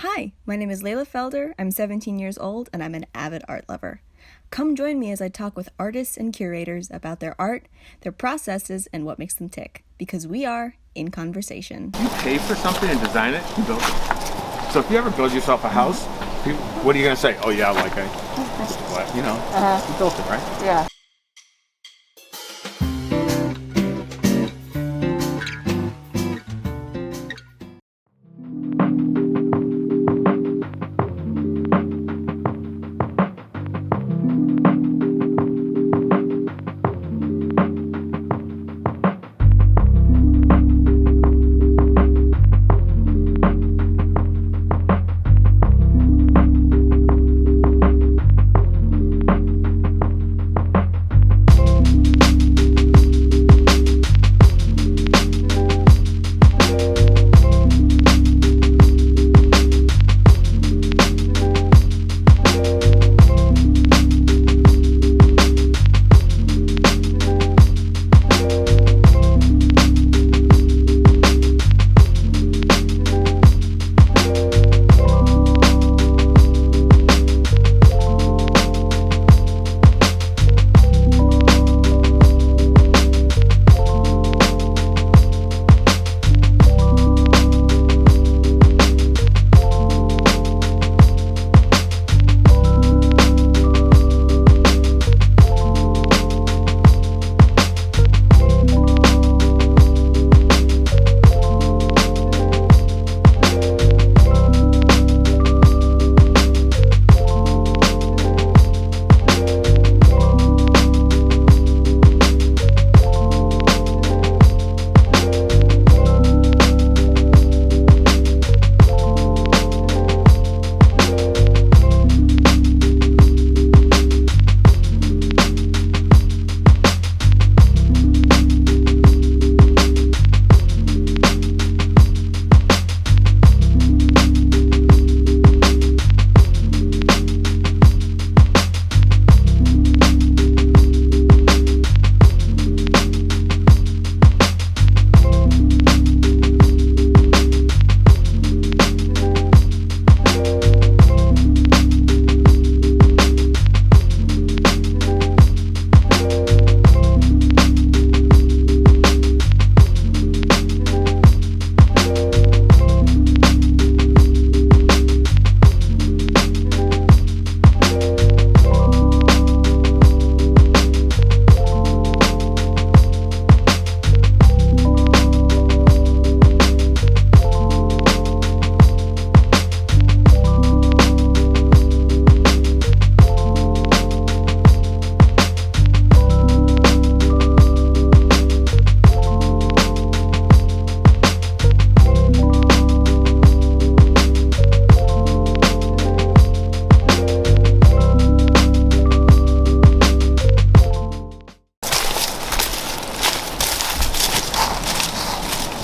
Hi, my name is Layla Felder. I'm 17 years old and I'm an avid art lover. Come join me as I talk with artists and curators about their art, their processes, and what makes them tick, because we are in conversation. You pay for something and design it, you build it. So if you ever build yourself a house, what are you going to say? Oh yeah, like you built it, right? Yeah.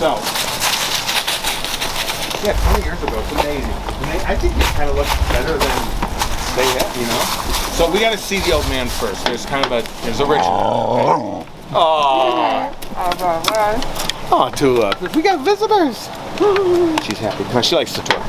So, yeah, 20 years ago, it's amazing. I think it kind of looks better than they have, you know? So we got to see the old man first. There's kind of there's original. Oh, oh, Tulip. We got visitors. She's happy. Come on, she likes to tour.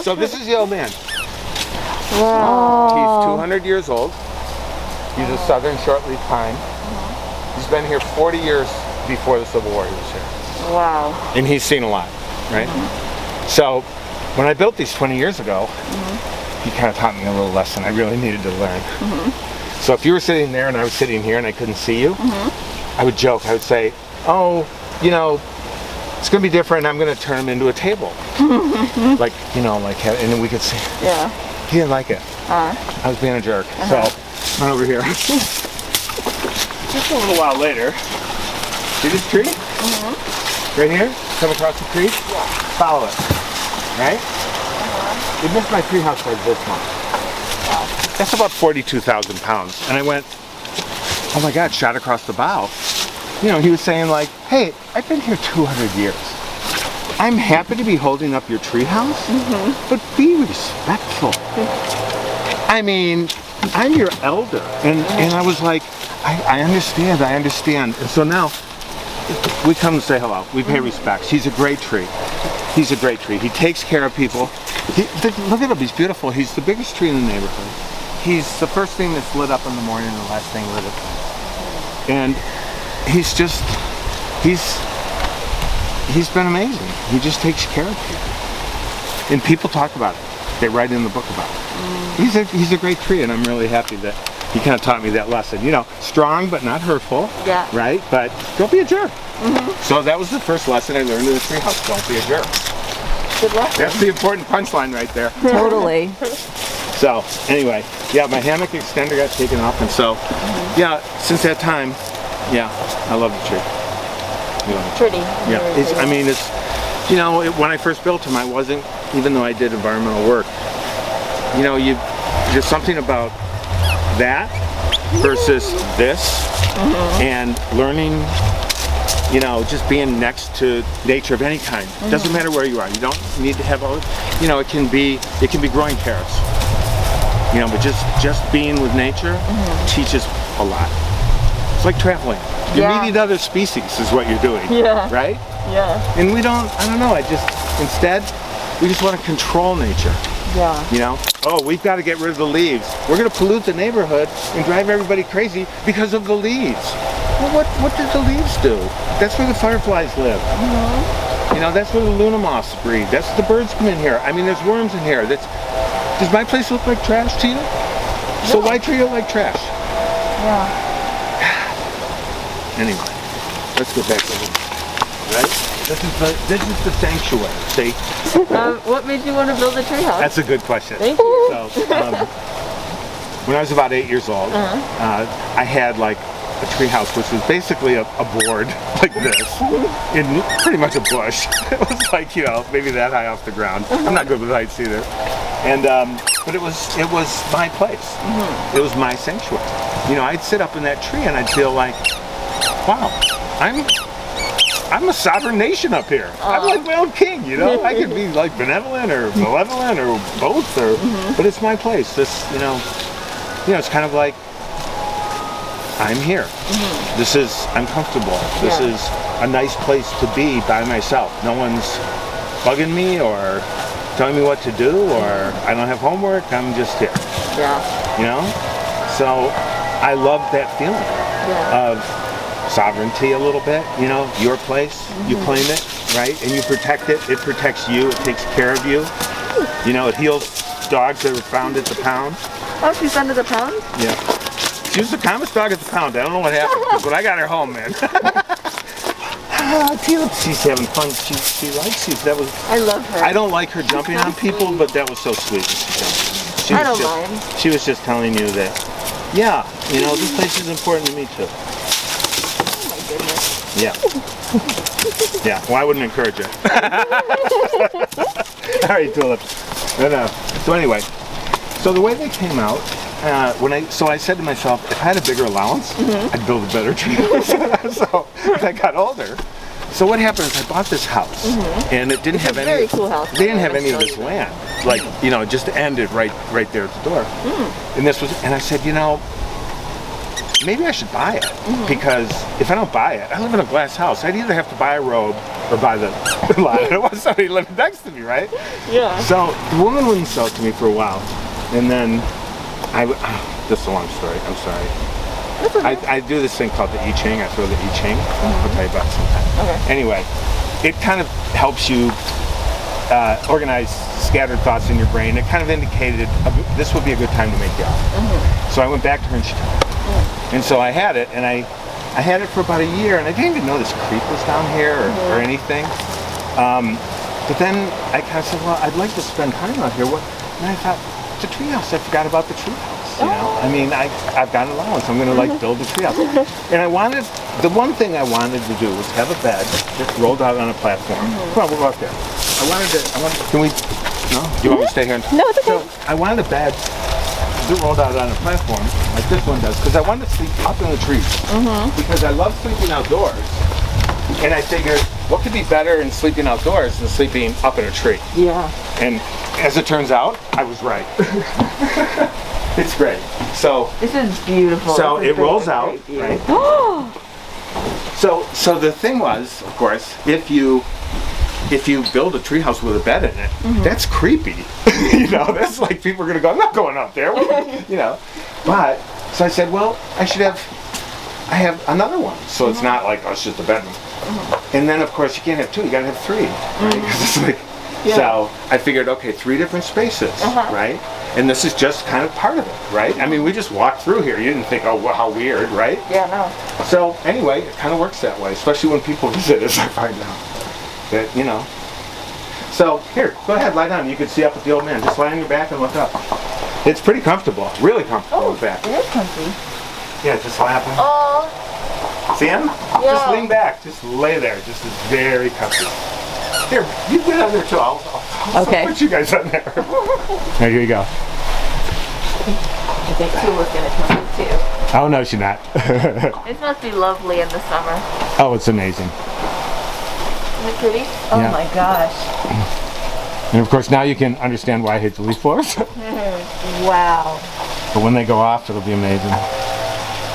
So this is the old man. Wow. He's 200 years old. He's a southern shortleaf pine. He's been here 40 years before the Civil War he was here. Wow. And he's seen a lot, right? So when I built these 20 years ago, he kind of taught me a little lesson I really needed to learn. So if you were sitting there and I was sitting here and I couldn't see you, I would joke. I would say, oh, you know, it's going to be different. I'm going to turn him into a table. Like, you know, like, and then we could see. Yeah. He didn't like it. I was being a jerk. So, run over here. just a little while later, see this tree? Right here? Come across the tree? Yeah. Follow it. Right? It missed my treehouse like this much. Wow. That's about 42,000 pounds. And I went, oh my God, shot across the bow. You know, he was saying like, hey, I've been here 200 years. I'm happy to be holding up your treehouse, but be respectful. I mean, I'm your elder. And I was like, I understand. And so now, we come and say hello. We pay respects. He's a great tree. He's a great tree. He takes care of people. Look at him. He's beautiful. He's the biggest tree in the neighborhood. He's the first thing that's lit up in the morning and the last thing lit at night. And he's been amazing. He just takes care of people. And people talk about it. They write in the book about it. He's a great tree, and I'm really happy that he kind of taught me that lesson. You know, strong but not hurtful. Yeah. Right? But don't be a jerk. So that was the first lesson I learned in the treehouse. Don't be a jerk. Good lesson. That's the important punchline right there. Totally. So anyway, yeah, my hammock extender got taken off, and so yeah, since that time, yeah, I love the tree. Pretty. Yeah, I mean, it's, you know, when I first built him, I wasn't, even though I did environmental work, you know, there's something about that versus this, and learning, you know, just being next to nature of any kind. Doesn't matter where you are. You don't need to have, you know, it can be growing carrots, you know, but just being with nature teaches a lot. It's like traveling. You're meeting other species is what you're doing. Yeah. Right? Yeah. And I don't know, instead, we just want to control nature. Yeah. You know? Oh, we've got to get rid of the leaves. We're going to pollute the neighborhood and drive everybody crazy because of the leaves. Well, what did the leaves do? That's where the fireflies live. You know, that's where the Luna moths breed. That's the birds come in here. I mean, there's worms in here. Does my place look like trash to you? So why treat it like trash? Yeah. Anyway, let's go back to home. Right? This is the sanctuary. See? What made you want to build a treehouse? That's a good question. Thank you. So, when I was about 8 years old, I had like a treehouse, which was basically a board like this, in pretty much a bush. It was like, you know, maybe that high off the ground. I'm not good with heights either. And but it was my place. It was my sanctuary. You know, I'd sit up in that tree and I'd feel like, wow, I'm a sovereign nation up here. I'm like my own king, you know? I could be like benevolent or malevolent or both, but it's my place. This, you know, it's kind of like, I'm here. I'm comfortable. This is a nice place to be by myself. No one's bugging me or telling me what to do, or I don't have homework. I'm just here. Yeah. You know? So I love that feeling of sovereignty a little bit, you know, your place, you claim it, right? And you protect it, it protects you, it takes care of you. You know, it heals dogs that were found at the pound. Oh, she's found at the pound? Yeah. She was the calmest dog at the pound. I don't know what happened, because when I got her home, man. She's having fun. She likes you. I love her. I don't like her jumping on people, but that was so sweet. I don't mind. She was just telling you that, yeah, you know, this place is important to me too. Yeah. Yeah. Well, I wouldn't encourage it. All right, tulips. No. So anyway, so the way they came out, I said to myself, if I had a bigger allowance, I'd build a better treehouse. So when I got older. So what happened is I bought this house, and it didn't have any. Very cool house. They didn't have any of this land. Like, you know, it just ended right there at the door. And I said, you know, maybe I should buy it, because if I don't buy it, I live in a glass house. I'd either have to buy a robe or buy the lot. I don't want somebody living next to me, right? Yeah. So the woman wouldn't sell it to me for a while, and then this is a long story. I'm sorry. Okay. I do this thing called the I Ching. I throw the I Ching. I'll tell you about it sometime. Okay. Anyway, it kind of helps you organize scattered thoughts in your brain. It kind of indicated this would be a good time to make the offer. So I went back to her and she told me. And so I had it, and I had it for about a year, and I didn't even know this creek was down here or anything. But then I kind of said, well, I'd like to spend time out here. And I thought, it's a treehouse. I forgot about the treehouse. You know, I mean, I've got an allowance. I'm going to like build a treehouse. And the one thing I wanted to do was have a bed that rolled out on a platform. Come on, we'll go up there. Can we, no? Do you want me to stay here? No, it's okay. So I wanted a bed that rolled out on a platform like this one does, because I wanted to sleep up in the trees. Because I love sleeping outdoors. And I figured, what could be better in sleeping outdoors than sleeping up in a tree? Yeah. And as it turns out, I was right. It's great. So this is beautiful. So this is it rolls out, right? So the thing was, of course, if you build a treehouse with a bed in it, that's creepy. You know, that's like people are gonna go, I'm not going up there. You know, but so I said, well, I have another one, so it's not like, oh, it's just a bedroom. And then, of course, you can't have two, you gotta have three, right? 'Cause it's like, so I figured, okay, 3 different spaces, right? And this is just kind of part of it, right? I mean, we just walked through here. You didn't think, oh, well, how weird, right? Yeah, no. So anyway, it kind of works that way, especially when people visit, as I find out. That, you know. So here, go ahead, lie down. You can see up at the old man. Just lie on your back and look up. It's pretty comfortable, really comfortable, in fact. It is comfy. Yeah, just lie up. Oh. See him? Yeah. Just lean back. Just lay there. Just is very comfy. Here, you get on there too. I'll put you guys on there. There you go. I think Tula's gonna come in too. Oh no, she's not. This must be lovely in the summer. Oh, it's amazing. Is it pretty? Oh Yeah. my gosh. And of course, now you can understand why I hate the leaf blowers. Wow. But when they go off, it'll be amazing.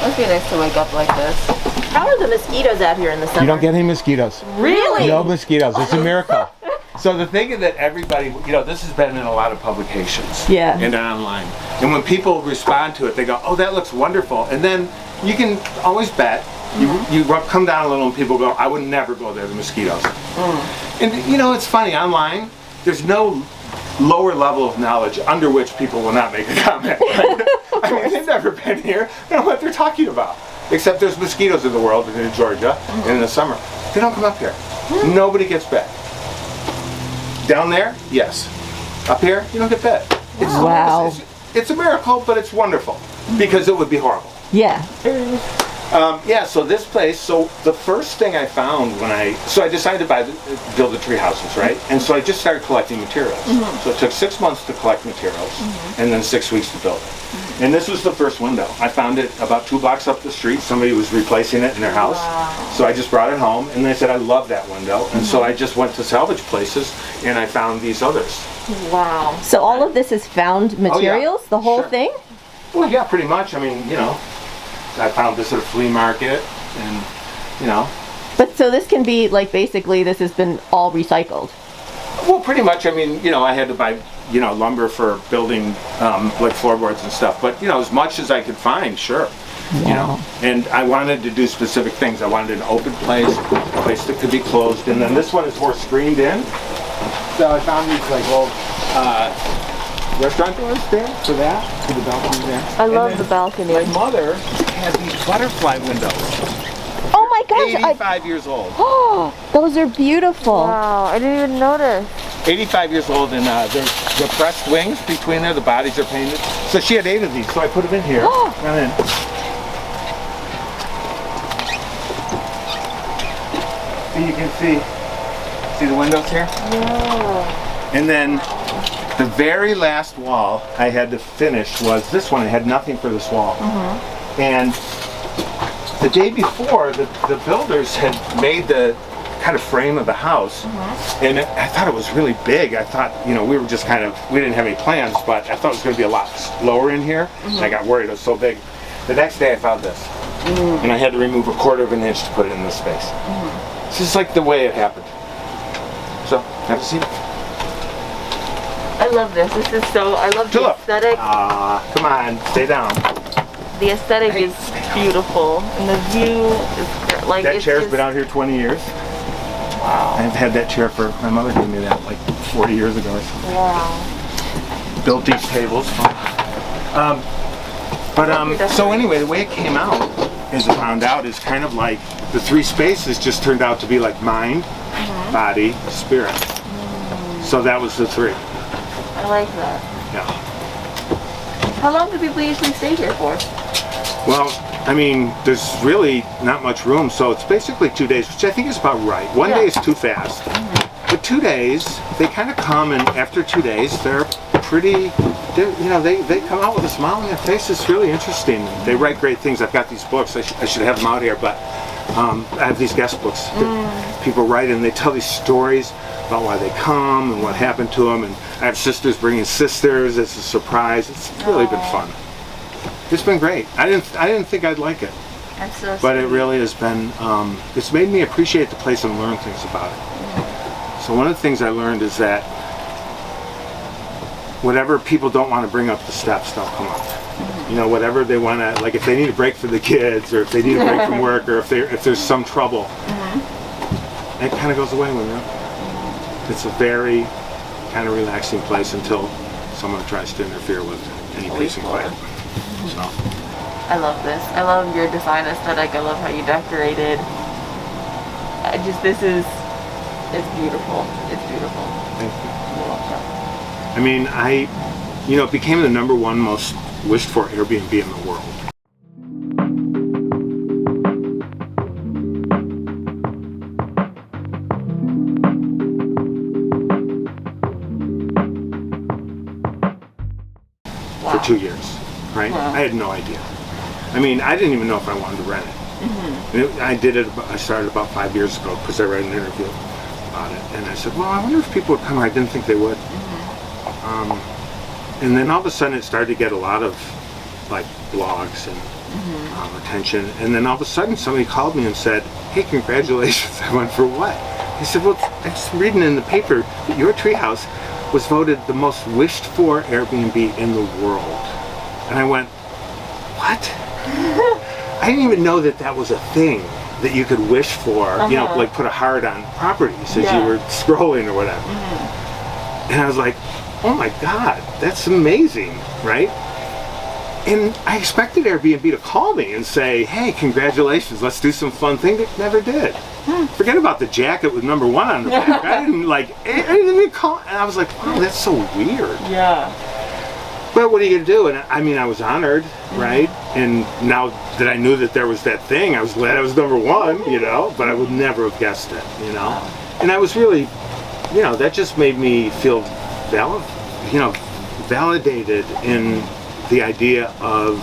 Must be nice to wake up like this. How are the mosquitoes out here in the summer? You don't get any mosquitoes. Really? No mosquitoes. It's a miracle. So the thing is that everybody, you know, this has been in a lot of publications. Yeah. And online. And when people respond to it, they go, oh, that looks wonderful. And then you can always bet. You come down a little and people go, I would never go there, the mosquitoes. And you know, it's funny, online, there's no lower level of knowledge under which people will not make a comment. Right? I mean, they've never been here. They don't know what they're talking about. Except there's mosquitoes in the world, in Georgia, in the summer. They don't come up here. Nobody gets bit. Down there, yes. Up here, you don't get bit. Wow. It's a miracle, but it's wonderful. Because it would be horrible. Yeah. Yeah, so this place, so the first thing I found when I decided to build the tree houses, right? And so I just started collecting materials. So it took 6 months to collect materials, and then 6 weeks to build it. And this was the first window. I found it about 2 blocks up the street. Somebody was replacing it in their house. Wow. So I just brought it home, and they said, I love that window. And so I just went to salvage places, and I found these others. Wow. So all of this is found materials, the whole thing? Well, yeah, pretty much. I mean, you know, I found this at a flea market, and, you know. But so this can be, like, basically this has been all recycled? Well, pretty much. I mean, you know, I had to buy, you know, lumber for building, like floorboards and stuff. But, you know, as much as I could find, sure. You know, and I wanted to do specific things. I wanted an open place, a place that could be closed. And then this one is more screened in. So I found these, like, old restaurant doors there for that, for the balcony there. I love the balcony. My mother had these butterfly windows. Oh my gosh! 85 years old. Oh, those are beautiful. Wow, I didn't even notice. 85 years old, and the pressed wings between there, the bodies are painted. So she had 8 of these, so I put them in here. Come in. So you can see the windows here? Yeah. And then the very last wall I had to finish was this one. I had nothing for this wall. And the day before, the builders had made the kind of frame of the house, and I thought it was really big. I thought, you know, we didn't have any plans, but I thought it was going to be a lot lower in here, and I got worried it was so big. The next day I found this, and I had to remove 1/4 of an inch to put it in this space. It's just like the way it happened. So, have a seat. I love this. This is so, I love the aesthetic. Come on, stay down. The aesthetic is beautiful, and the view is like that chair's been out here 20 years. Wow. I've had that chair for, my mother gave me that like 40 years ago or something. Wow. Built these tables. So anyway, the way it came out, as I found out, is kind of like the 3 spaces just turned out to be like mind, body, spirit. So that was the 3. I like that. Yeah. How long do people usually stay here for? Well, I mean, there's really not much room, so it's basically 2 days, which I think is about right. One day is too fast. But 2 days, they kind of come, and after 2 days, they're pretty, they come out with a smile on their face. It's really interesting. They write great things. I've got these books. I should have them out here, but I have these guest books that people write, and they tell these stories about why they come and what happened to them. And I have sisters bringing sisters as a surprise. It's really been fun. It's been great. I didn't think I'd like it. That's so But sweet. it really has been, it's made me appreciate the place and learn things about it. So one of the things I learned is that whatever people don't want to bring up the steps, don't come up. You know, whatever they want to, like if they need a break for the kids, or if they need a break from work, or if there's some trouble, it kind of goes away when you're up there. It's a very kind of relaxing place until someone tries to interfere with any peace and quiet. So. I love this. I love your design aesthetic. I love how you decorated. It's beautiful. It's beautiful. Thank you. I love that. I mean, it became the #1 most wished for Airbnb in the world. For 2 years, right? Wow. I had no idea. I mean, I didn't even know if I wanted to rent it. I started about 5 years ago because I read an interview about it, and I said, well, I wonder if people would come. I didn't think they would. And then all of a sudden it started to get a lot of like blogs and attention, and then all of a sudden somebody called me and said, hey, congratulations. I went, for what? He said, well, I'm just reading in the paper that your treehouse was voted the most wished for Airbnb in the world. And I went, what? I didn't even know that that was a thing that you could wish for, you know, like put a heart on properties as you were scrolling or whatever. And I was like, oh my God, that's amazing, right? And I expected Airbnb to call me and say, hey, congratulations, let's do some fun thing. They never did. Forget about the jacket with #1 on the back. I didn't even call. And I was like, wow, that's so weird. Yeah. But what are you gonna do? And I mean, I was honored, right? And now that I knew that there was that thing, I was glad I was #1, you know, but I would never have guessed it, you know? And I was really, you know, that just made me feel validated in the idea of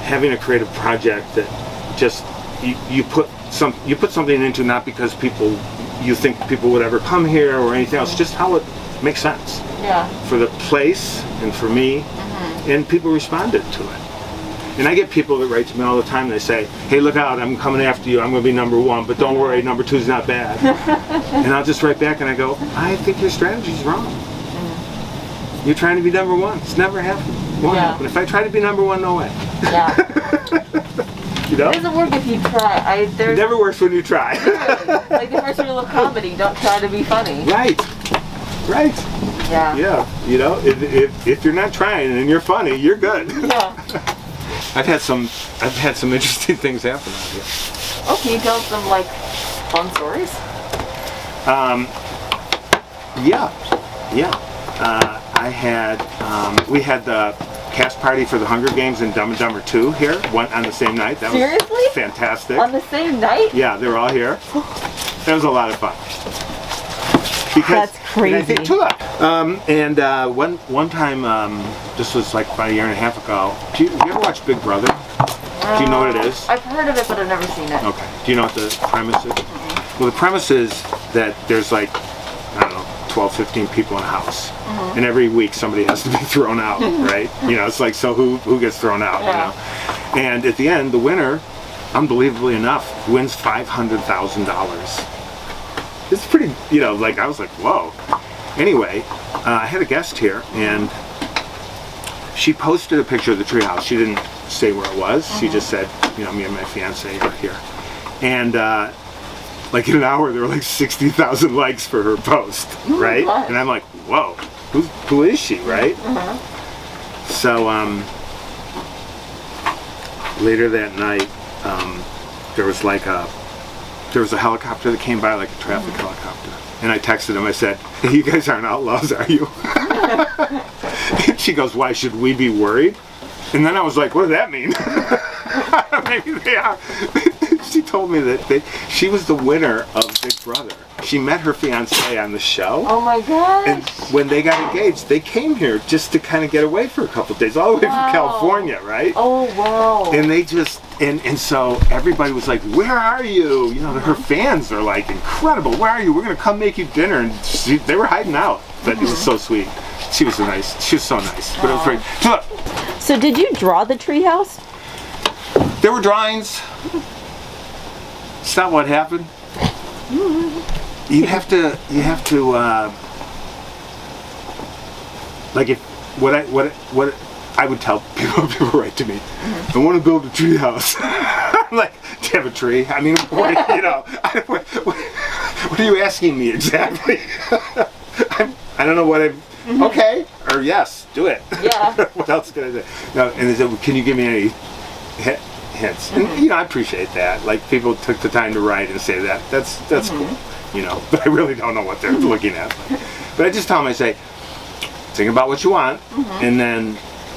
having a creative project that just, you put something into, not because you think people would ever come here or anything else, just how it makes sense. Yeah. For the place and for me, and people responded to it. And I get people that write to me all the time. They say, hey, look out, I'm coming after you. I'm going to be #1, but don't worry, #2's not bad. And I'll just write back and I go, I think your strategy's wrong. You're trying to be #1. It's never happened. Won't happen. If I try to be #1, no way. Yeah. You know? It doesn't work if you try. It never works when you try. Like the first rule of comedy, don't try to be funny. Right. Right. Yeah. Yeah. You know, if you're not trying and you're funny, you're good. Yeah. I've had some interesting things happen out here. Oh, can you tell some like fun stories? We had the cast party for the Hunger Games and Dumb and Dumber 2 here, on the same night. That Seriously? was fantastic. On the same night? Yeah, they were all here. That was a lot of fun. Because, that's crazy. One time, this was like about 1.5 years ago. Do you ever watch Big Brother? Do you know what it is? I've heard of it, but I've never seen it. Okay. Do you know what the premise is? Well, the premise is that there's like, I don't know, 12, 15 people in a house. And every week somebody has to be thrown out, right? You know, it's like, so who gets thrown out, you know? And at the end, the winner, unbelievably enough, wins $500,000. It's pretty, you know, like, I was like, whoa. Anyway, I had a guest here, and she posted a picture of the treehouse. She didn't say where it was. She just said, you know, me and my fiance are here. And like in an hour, there were like 60,000 likes for her post, right? And I'm like, whoa, who is she, right? So later that night, there was a helicopter that came by, like a traffic helicopter. And I texted him, I said, hey, you guys aren't outlaws, are you? And she goes, why should we be worried? And then I was like, what does that mean? Maybe they are. She told me that she was the winner of Big Brother. She met her fiance on the show. Oh my gosh. And when they got engaged, they came here just to kind of get away for a couple of days, all the way from California, right? Oh, wow. And they just, and so everybody was like, where are you? You know, her fans are like, incredible, where are you? We're going to come make you dinner. And they were hiding out, but it was so sweet. She was so nice, but it was great. So look, So did you draw the treehouse? there were drawings. It's not what happened. You have to, like if, what I would tell people write to me, I want to build a tree house. I'm like, do you have a tree? I mean, what are you asking me exactly? I don't know what okay, or yes, do it. Yeah. What else can I do? No, and they said, can you give me any hints? And I appreciate that. Like, people took the time to write and say that. That's cool. But I really don't know what they're looking at. But I just tell them, I say, think about what you want, and then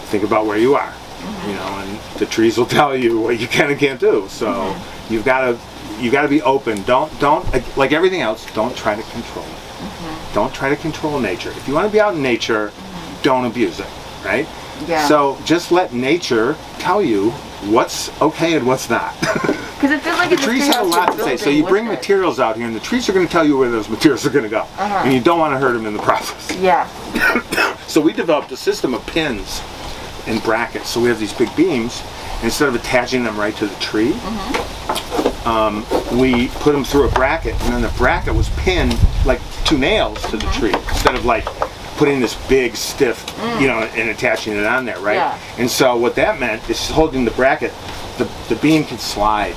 think about where you are. And the trees will tell you what you can and can't do. So you gotta be open. Don't like everything else. Don't try to control it. Don't try to control nature. If you want to be out in nature, don't abuse it, right? Yeah. So just let nature tell you what's okay and what's not. Because it feels like The trees have a lot to say. So you bring materials out here, and the trees are going to tell you where those materials are going to go, and you don't want to hurt them in the process. Yeah. So we developed a system of pins and brackets. So we have these big beams. Instead of attaching them right to the tree, we put them through a bracket, and then the bracket was pinned like 2 nails to the tree, instead of like putting this big stiff, and attaching it on there, right? Yeah. And so what that meant is holding the bracket, the beam can slide.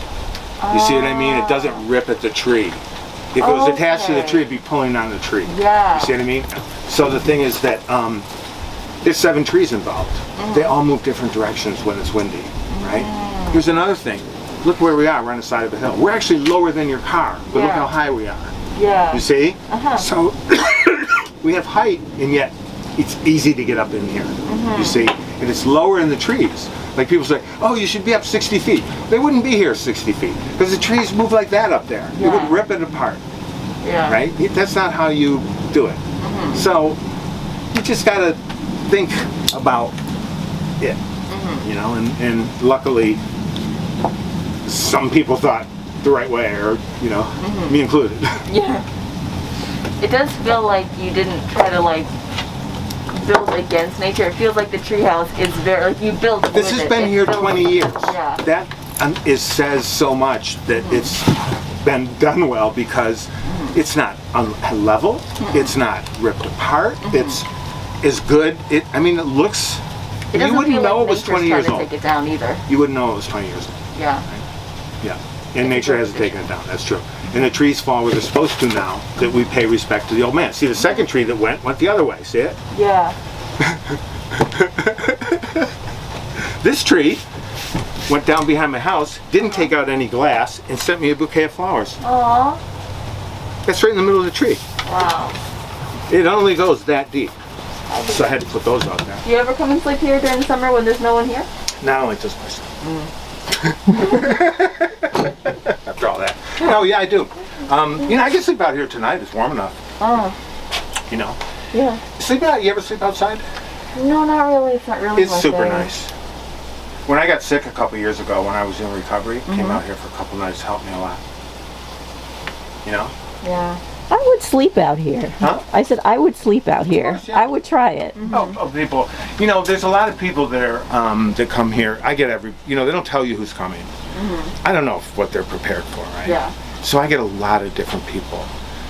You see what I mean? It doesn't rip at the tree. If it was attached to the tree, it'd be pulling on the tree. Yeah. You see what I mean? So the thing is that there's 7 trees involved. They all move different directions when it's windy, right? Here's another thing. Look where we are. We're on the side of a hill. We're actually lower than your car, but look how high we are. Yeah. You see? So we have height, and yet it's easy to get up in here. You see? And it's lower in the trees. Like people say, oh, you should be up 60 feet. They wouldn't be here 60 feet because the trees move like that up there. It would rip it apart. Yeah. Right? That's not how you do it. So you just got to think about it. And luckily some people thought the right way, or me included. Yeah. It does feel like you didn't try to like build against nature. It feels like the treehouse is very like you built. This has been here 20 years. Yeah. That says so much that it's been done well, because it's not level. It's not ripped apart. It's good. It looks. It You wouldn't know it was 20 years old. Take it down either. You wouldn't know it was 20 years old. Yeah. Yeah. And nature hasn't taken it down. That's true. And the trees fall where they're supposed to now, that we pay respect to the old man. See, the second tree that went the other way. See it? Yeah. This tree went down behind my house, didn't take out any glass, and sent me a bouquet of flowers. Aww. That's right in the middle of the tree. Wow. It only goes that deep. So I had to put those out there. Do you ever come and sleep here during the summer when there's no one here? Not only just myself. After all that. Oh yeah, I do. I can sleep out here tonight. It's warm enough. Oh. Yeah. Sleep out. You ever sleep outside? No, not really. It's not really. It's my super thing. nice. When I got sick a couple years ago, when I was in recovery, came out here for a couple nights, helped me a lot. Yeah. I would sleep out here. Huh? I said I would sleep out here. course, yeah. I would try it. Oh, people. There's a lot of people that are that come here. I get they don't tell you who's coming. I don't know what they're prepared for, right? Yeah. So I get a lot of different people.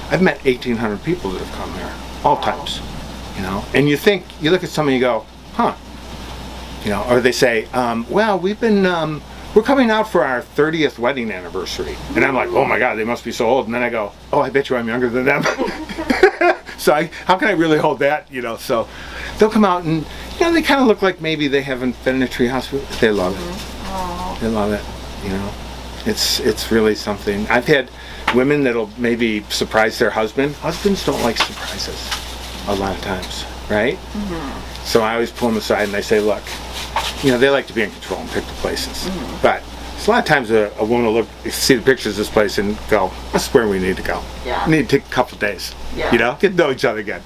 I've met 1,800 people that have come here, all types. And you look at someone and you go, huh? Or they say, well, we're coming out for our 30th wedding anniversary. And I'm like, oh my God, they must be so old. And then I go, oh, I bet you I'm younger than them. So how can I really hold that? So they'll come out and, they kind of look like maybe they haven't been in a treehouse. They love it. They love it. It's really something. I've had women that'll maybe surprise their husband. Husbands don't like surprises a lot of times. right? So I always pull them aside and I say, look, you know, they like to be in control and pick the places. But a lot of times a woman will look, see the pictures of this place and go, this is where we need to go. Yeah. We need to take a couple days, Yeah. you know, get to know each other again.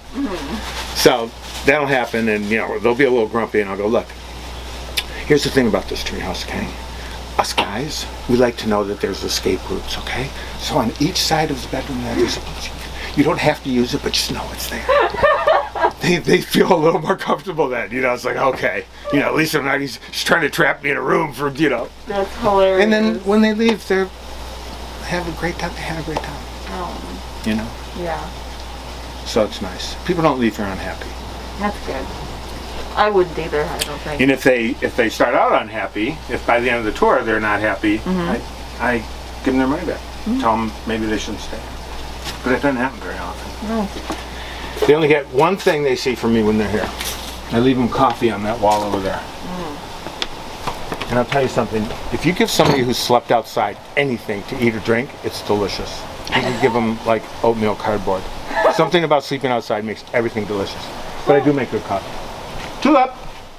So that'll happen, and you know, they'll be a little grumpy, and I'll go, look, here's the thing about this treehouse, okay? Us guys, we like to know that there's escape routes, okay? So on each side of the bedroom there's a you don't have to use it, but just know it's there. They feel a little more comfortable then, you know. It's like, okay, you know, at least I'm not, he's trying to trap me in a room for, you know. That's hilarious. And then when they leave, they have a great time. They had a great time, Oh, you know. yeah. So it's nice. People don't leave here unhappy. That's good. I wouldn't either, I don't think. And if they start out unhappy, if by the end of the tour they're not happy, I give them their money back. Tell them maybe they shouldn't stay. But it doesn't happen very often. No. They only get one thing they see from me when they're here. I leave them coffee on that wall over there. And I'll tell you something, if you give somebody who's slept outside anything to eat or drink, it's delicious. You can give them like oatmeal cardboard. Something about sleeping outside makes everything delicious. But I do make good coffee. Tulip!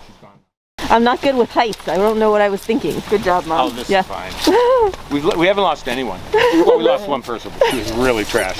She's gone. I'm not good with heights. I don't know what I was thinking. Good job, Mom. Oh, this Yeah. is fine. We haven't lost anyone. Well, we lost one person, but she was really trash.